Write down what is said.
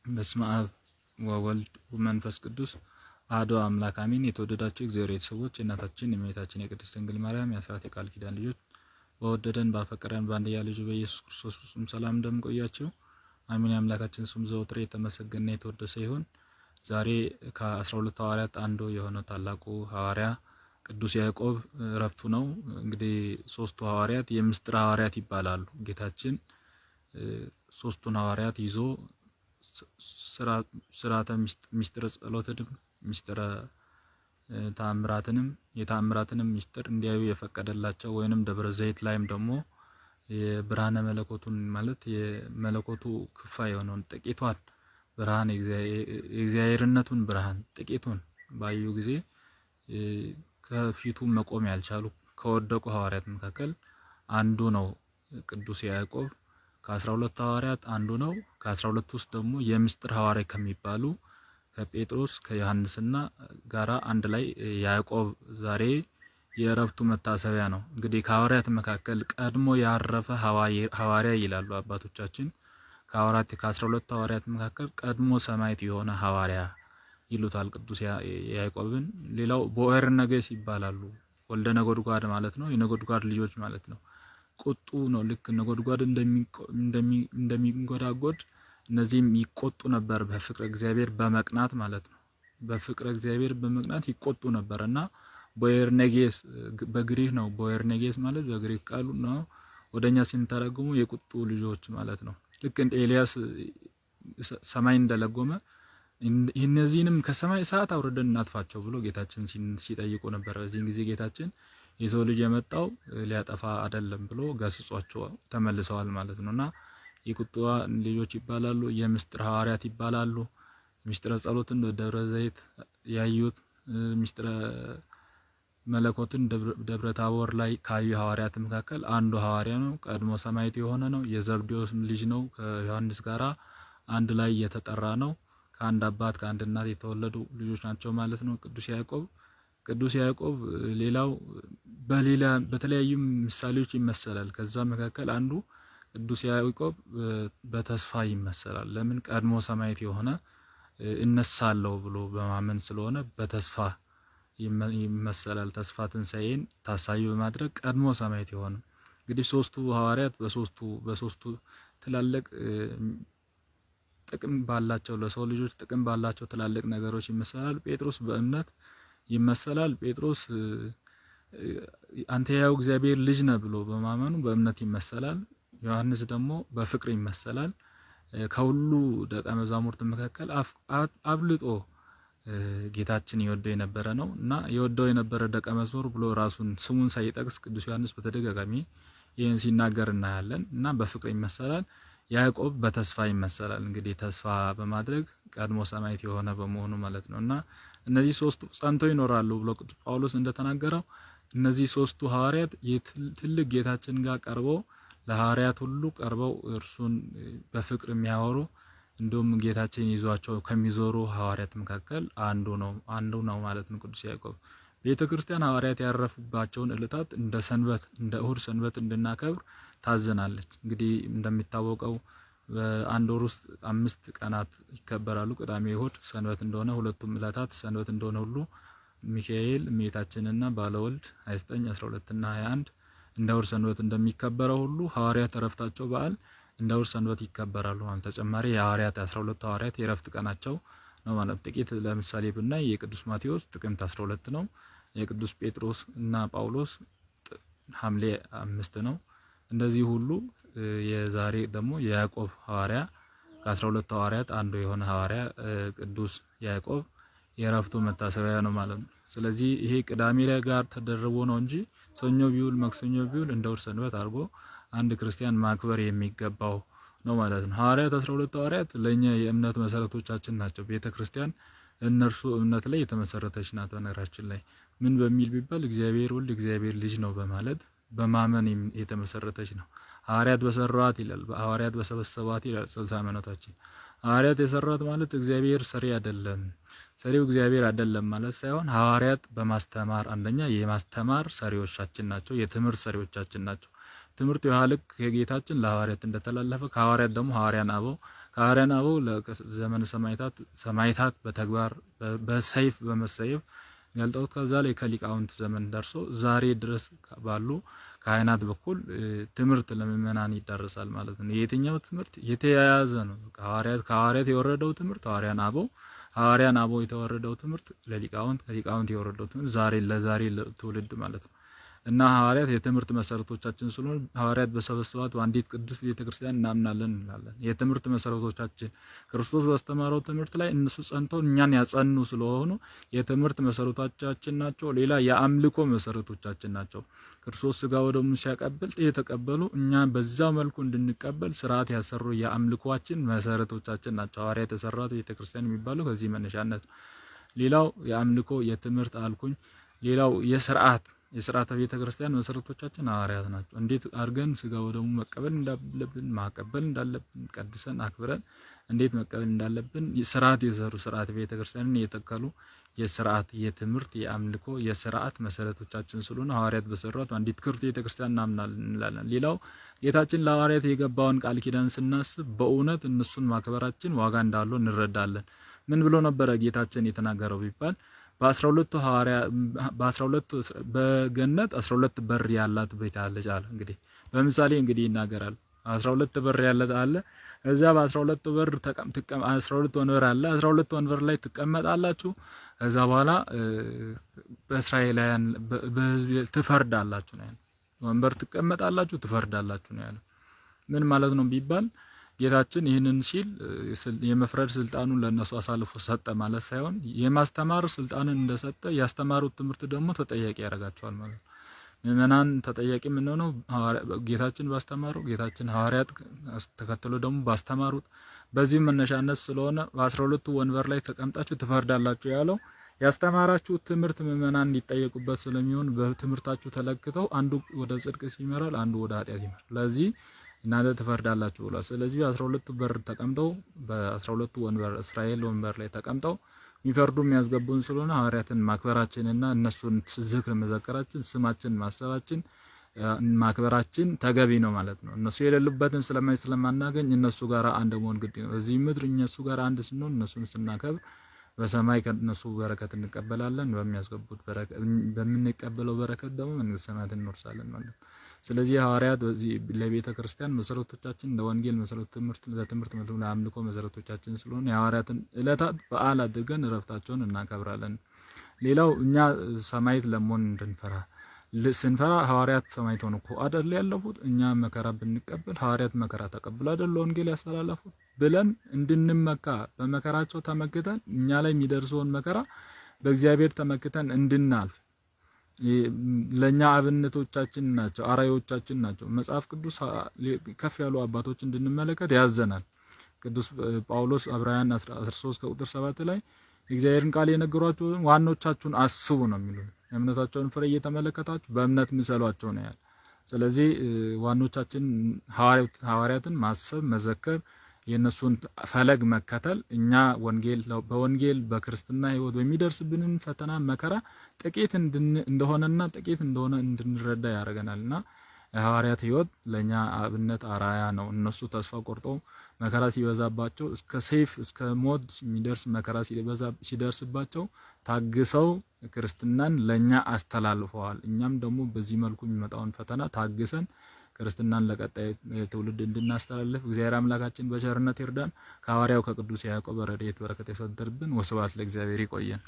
በስመ አብ ወወልድ ወመንፈስ ቅዱስ አሐዱ አምላክ አሜን። የተወደዳችሁ እግዚአብሔር ቤተሰቦች የእናታችን የእመቤታችን የቅድስት ድንግል ማርያም የአስራት የቃል ኪዳን ልጆች በወደደን ባፈቀረን በአንድያ ልጁ በኢየሱስ ክርስቶስ ፍጹም ሰላም እንደምን ቆያችሁ? አሜን። የአምላካችን ስም ዘወትር የተመሰገነ የተወደሰ ይሁን። ዛሬ ከ12 ሐዋርያት አንዱ የሆነው ታላቁ ሐዋርያ ቅዱስ ያዕቆብ እረፍቱ ነው። እንግዲህ ሶስቱ ሐዋርያት የምስጢር ሐዋርያት ይባላሉ። ጌታችን ሶስቱን ሐዋርያት ይዞ ስራተ ምስጢረ ጸሎትንም ምስጢረ ተአምራትንም የተአምራትንም ምስጢር እንዲያዩ የፈቀደላቸው ወይንም ደብረ ዘይት ላይም ደግሞ የብርሃነ መለኮቱን ማለት የመለኮቱ ክፋይ የሆነውን ጥቂቷን ብርሃን የእግዚአብሔርነቱን ብርሃን ጥቂቱን ባዩ ጊዜ ከፊቱ መቆም ያልቻሉ ከወደቁ ሐዋርያት መካከል አንዱ ነው ቅዱስ ያዕቆብ። ከ12 ሐዋርያት አንዱ ነው። ከ12 ውስጥ ደግሞ የምስጢር ሐዋርያ ከሚባሉ ከጴጥሮስ ከዮሐንስና ጋራ አንድ ላይ ያዕቆብ ዛሬ የእረፍቱ መታሰቢያ ነው። እንግዲህ ከሐዋርያት መካከል ቀድሞ ያረፈ ሐዋርያ ይላሉ አባቶቻችን። ከ12 ሐዋርያት መካከል ቀድሞ ሰማዕት የሆነ ሐዋርያ ይሉታል ቅዱስ ያዕቆብን። ሌላው ቦዔርነጌስ ይባላሉ። ወልደ ነጎድጓድ ማለት ነው፣ የነጎድጓድ ልጆች ማለት ነው። ቁጡ ነው። ልክ ነጎድጓድ እንደሚንጎዳጎድ እነዚህም ይቆጡ ነበር፣ በፍቅረ እግዚአብሔር በመቅናት ማለት ነው። በፍቅረ እግዚአብሔር በመቅናት ይቆጡ ነበርና ቦዔርነጌስ በግሪክ ነው። ቦዔርነጌስ ማለት በግሪክ ቃሉ ነው። ወደኛ ሲንተረጉሙ የቁጡ ልጆች ማለት ነው። ልክ እንደ ኤልያስ ሰማይ እንደለጎመ እነዚህንም ከሰማይ እሳት አውርደን እናጥፋቸው ብሎ ጌታችን ሲጠይቁ ነበር። በዚህን ጊዜ ጌታችን የሰው ልጅ የመጣው ሊያጠፋ አይደለም ብሎ ገስጿቸው ተመልሰዋል ማለት ነውና የቁጣዋ ልጆች ይባላሉ። የምስጢር ሐዋርያት ይባላሉ። ምስጢረ ጸሎትን በደብረ ዘይት ያዩት፣ ምስጢረ መለኮትን ደብረ ታቦር ላይ ካዩ ሐዋርያት መካከል አንዱ ሐዋርያ ነው። ቀድሞ ሰማዕት የሆነ ነው። የዘብዴዎስ ልጅ ነው። ከዮሐንስ ጋራ አንድ ላይ የተጠራ ነው። ከአንድ አባት ከአንድ እናት የተወለዱ ልጆች ናቸው ማለት ነው ቅዱስ ያዕቆብ ሌላው በተለያዩ ምሳሌዎች ይመሰላል። ከዛ መካከል አንዱ ቅዱስ ያዕቆብ በተስፋ ይመሰላል። ለምን? ቀድሞ ሰማዕት የሆነ እነሳለሁ ብሎ በማመን ስለሆነ በተስፋ ይመሰላል። ተስፋ ትንሣኤን ታሳቢ በማድረግ ቀድሞ ሰማዕት የሆነ እንግዲህ ሶስቱ ሐዋርያት በሶስቱ ትላልቅ ጥቅም ባላቸው ለሰው ልጆች ጥቅም ባላቸው ትላልቅ ነገሮች ይመሰላል። ጴጥሮስ በእምነት ይመሰላል። ጴጥሮስ አንተ ያው እግዚአብሔር ልጅ ነህ ብሎ በማመኑ በእምነት ይመሰላል። ዮሐንስ ደግሞ በፍቅር ይመሰላል። ከሁሉ ደቀ መዛሙርት መካከል አብልጦ ጌታችን ይወደው የነበረ ነው እና የወደው የነበረ ደቀ መዝሙር ብሎ ራሱን ስሙን ሳይጠቅስ ቅዱስ ዮሐንስ በተደጋጋሚ ይህን ሲናገር እናያለን እና በፍቅር ይመሰላል። ያዕቆብ በተስፋ ይመሰላል። እንግዲህ ተስፋ በማድረግ ቀድሞ ሰማዕት የሆነ በመሆኑ ማለት ነውና እነዚህ ሶስቱ ጸንተው ይኖራሉ ብሎ ቅዱስ ጳውሎስ እንደተናገረው እነዚህ ሶስቱ ሐዋርያት ትልቅ ጌታችን ጋር ቀርበው ለሐዋርያት ሁሉ ቀርበው እርሱን በፍቅር የሚያወሩ እንዲሁም ጌታችን ይዟቸው ከሚዞሩ ሐዋርያት መካከል አንዱ ነው ማለት ነው ቅዱስ ያዕቆብ። ቤተክርስቲያን ሐዋርያት ያረፉባቸውን ዕለታት እንደ እሁድ ሰንበት እንድናከብር ታዘናለች። እንግዲህ እንደሚታወቀው በአንድ ወር ውስጥ 5 ቀናት ይከበራሉ። ቅዳሜ እሁድ ሰንበት እንደሆነ ሁለቱም ዕለታት ሰንበት እንደሆነ ሁሉ ሚካኤል እመቤታችንና ባለወልድ 29 12 እና 21 እንደ እሁድ ሰንበት እንደሚከበረው ሁሉ ሐዋርያት እረፍታቸው በዓል እንደ እሁድ ሰንበት ይከበራሉ ማለት ተጨማሪ የሐዋርያት 12 ሐዋርያት የእረፍት ቀናቸው ነው ማለት ጥቂት ለምሳሌ ብናይ የቅዱስ ማቴዎስ ጥቅምት 12 ነው። የቅዱስ ጴጥሮስ እና ጳውሎስ ሐምሌ 5 ነው። እንደዚህ ሁሉ የዛሬ ደግሞ የያዕቆብ ሐዋርያ ከ12 ሐዋርያት አንዱ የሆነ ሐዋርያ ቅዱስ ያዕቆብ የእረፍቱ መታሰቢያ ነው ማለት ነው። ስለዚህ ይሄ ቅዳሜ ላይ ጋር ተደርቦ ነው እንጂ ሰኞ ቢውል ማክሰኞ ቢውል እንደ እሁድ ሰንበት አድርጎ አንድ ክርስቲያን ማክበር የሚገባው ነው ማለት ነው። ሐዋርያት 12 ሐዋርያት ለኛ የእምነት መሰረቶቻችን ናቸው። ቤተክርስቲያን እነርሱ እምነት ላይ የተመሰረተች ናት። በነገራችን ላይ ምን በሚል ቢባል እግዚአብሔር ወልድ እግዚአብሔር ልጅ ነው በማለት በማመን የተመሰረተች ነው። ሐዋርያት በሰሯት ይላል፣ ሐዋርያት በሰበሰቧት ይላል ጽልተ ሃይማኖታችን። ሐዋርያት የሰሯት ማለት እግዚአብሔር ሰሪ አይደለም፣ ሰሪው እግዚአብሔር አይደለም ማለት ሳይሆን ሐዋርያት በማስተማር አንደኛ የማስተማር ሰሪዎቻችን ናቸው፣ የትምህርት ሰሪዎቻችን ናቸው። ትምህርት የሐልቅ ከጌታችን ለሐዋርያት እንደተላለፈ ከሐዋርያት ደግሞ ሐዋርያን አበው ከሐዋርያን አበው ለዘመነ ሰማዕታት በተግባር በሰይፍ በመሰየፍ ገልጠውት ከዛ ላይ ከሊቃውንት ዘመን ደርሶ ዛሬ ድረስ ባሉ ካህናት በኩል ትምህርት ለምእመናን ይዳረሳል ማለት ነው። የትኛው ትምህርት የተያያዘ ነው? ከሐዋርያት የወረደው ትምህርት ሐዋርያን አበው የተወረደው ትምህርት ለሊቃውንት፣ ከሊቃውንት የወረደው ትምህርት ለዛሬ ትውልድ ማለት ነው። እና ሐዋርያት የትምህርት መሰረቶቻችን ስለሆኑ ሐዋርያት በሰበሰባት አንዲት ቅድስት ቤተክርስቲያን እናምናለን እንላለን። የትምህርት መሰረቶቻችን ክርስቶስ ባስተማረው ትምህርት ላይ እነሱ ጸንተው እኛን ያጸኑ ስለሆኑ የትምህርት መሰረቶቻችን ናቸው። ሌላ የአምልኮ መሰረቶቻችን ናቸው። ክርስቶስ ስጋ ወደሙን ሲያቀብል የተቀበሉ እኛ በዛው መልኩ እንድንቀበል ስርዓት ያሰሩ የአምልኮአችን መሰረቶቻችን ናቸው። ሐዋርያት የሰራት ቤተክርስቲያን የሚባለው ከዚህ መነሻነት። ሌላው የአምልኮ የትምህርት አልኩኝ። ሌላው የሥርዓተ ቤተክርስቲያን መሰረቶቻችን ሐዋርያት ናቸው። እንዴት አድርገን ስጋ ወደሙ መቀበል እንዳለብን ማቀበል እንዳለብን ቀድሰን አክብረን እንዴት መቀበል እንዳለብን ስርዓት የሰሩ ስርዓተ ቤተክርስቲያንን የተከሉ የስርዓት የትምህርት የአምልኮ የስርዓት መሰረቶቻችን ስለሆነ ሐዋርያት በሰሯት አንዲት ክብርት ቤተክርስቲያን እናምናለን እንላለን። ሌላው ጌታችን ለሐዋርያት የገባውን ቃል ኪዳን ስናስብ በእውነት እነሱን ማክበራችን ዋጋ እንዳለው እንረዳለን። ምን ብሎ ነበረ ጌታችን የተናገረው ቢባል በ12 በገነት 12 በር ያላት ቤት አለች አለ። እንግዲህ በምሳሌ ይናገራል። 12 በር ያላት አለ። እዛ በ12 በር 12 ወንበር አለ። 12 ወንበር ላይ ትቀመጣላችሁ። ከዛ በኋላ በእስራኤላውያን በሕዝብ ትፈርዳላችሁ ነው ያለው። ወንበር ትቀመጣላችሁ፣ ትፈርዳላችሁ ነው ያለው። ምን ማለት ነው ቢባል ጌታችን ይህንን ሲል የመፍረድ ስልጣኑን ለነሱ አሳልፎ ሰጠ ማለት ሳይሆን የማስተማር ስልጣንን እንደሰጠ ያስተማሩት ትምህርት ደግሞ ተጠያቂ ያደርጋቸዋል ማለት ነው። ምእመናን ተጠያቂ የምንሆነው ጌታችን ባስተማረው ጌታችን ሐዋርያት ተከትሎ ደግሞ ባስተማሩት በዚህ መነሻነት ስለሆነ በ12ቱ ወንበር ላይ ተቀምጣችሁ ትፈርዳላችሁ ያለው ያስተማራችሁ ትምህርት ምእመናን እንዲጠየቁበት ስለሚሆን በትምህርታችሁ ተለክተው አንዱ ወደ ጽድቅ ሲመራል፣ አንዱ ወደ ኃጢአት ይመራል። ለዚህ እናንተ ትፈርዳላችሁ ብሏል። ስለዚህ በ12ቱ በር ተቀምጠው በ12ቱ ወንበር እስራኤል ወንበር ላይ ተቀምጠው የሚፈርዱ የሚያስገቡን ስለሆነ ሐዋርያትን ማክበራችንና እነሱን ዝክር መዘከራችን ስማችን ማሰባችን ማክበራችን ተገቢ ነው ማለት ነው። እነሱ የሌሉበትን ስለማናገኝ እነሱ ጋር አንድ መሆን ግድ ነው። እዚህ ምድር እነሱ ጋር አንድ ስንሆን እነሱን ስናከብር በሰማይ ከነሱ በረከት እንቀበላለን። በሚያስገቡት በረከት በምንቀበለው በረከት ደግሞ መንግስተ ሰማያትን እንወርሳለን ማለት ነው። ስለዚህ ሐዋርያት በዚህ ለቤተ ክርስቲያን መሰረቶቻችን ለወንጌል መሰረት ለትምህርት ለአምልኮ መሰረቶቻችን ስለሆነ የሐዋርያትን ዕለታት በዓል አድርገን እረፍታቸውን እናከብራለን። ሌላው እኛ ሰማዕት ለመሆን ስንፈራ ሐዋርያት ሰማዕት ሆነው እኮ አይደል ያለፉት። እኛ መከራ ብንቀበል ሐዋርያት መከራ ተቀብለው አይደል ወንጌል ያስተላለፉት ብለን እንድንመካ በመከራቸው ተመክተን እኛ ላይ የሚደርሰውን መከራ በእግዚአብሔር ተመክተን እንድናልፍ ለኛ አብነቶቻችን ናቸው፣ አራዮቻችን ናቸው። መጽሐፍ ቅዱስ ከፍ ያሉ አባቶች እንድንመለከት ያዘናል። ቅዱስ ጳውሎስ ዕብራውያን 13 ከቁጥር 7 ላይ የእግዚአብሔርን ቃል የነገሯችሁ ዋኖቻችሁን አስቡ ነው የሚለው። የእምነታቸውን ፍሬ እየተመለከታችሁ በእምነት ምሰሏቸው ነው ያለ። ስለዚህ ዋኖቻችን ሐዋርያትን ማሰብ መዘከር የነሱን ፈለግ መከተል እኛ በወንጌል በክርስትና ሕይወት በሚደርስብንን ፈተና መከራ ጥቂት እንደሆነና ጥቂት እንደሆነ እንድንረዳ ያደርገናልና የሐዋርያት ሕይወት ለኛ አብነት አራያ ነው። እነሱ ተስፋ ቆርጠው መከራ ሲበዛባቸው እስከ ሰይፍ እስከ ሞት የሚደርስ መከራ ሲደርስባቸው ታግሰው ክርስትናን ለኛ አስተላልፈዋል። እኛም ደግሞ በዚህ መልኩ የሚመጣውን ፈተና ታግሰን ክርስትናን ለቀጣይ ትውልድ እንድናስተላልፍ እግዚአብሔር አምላካችን በቸርነት ይርዳን። ከሐዋርያው ከቅዱስ ያዕቆብ ረድኤት በረከት ያሳድርብን። ወስብሐት ለእግዚአብሔር። ይቆየን።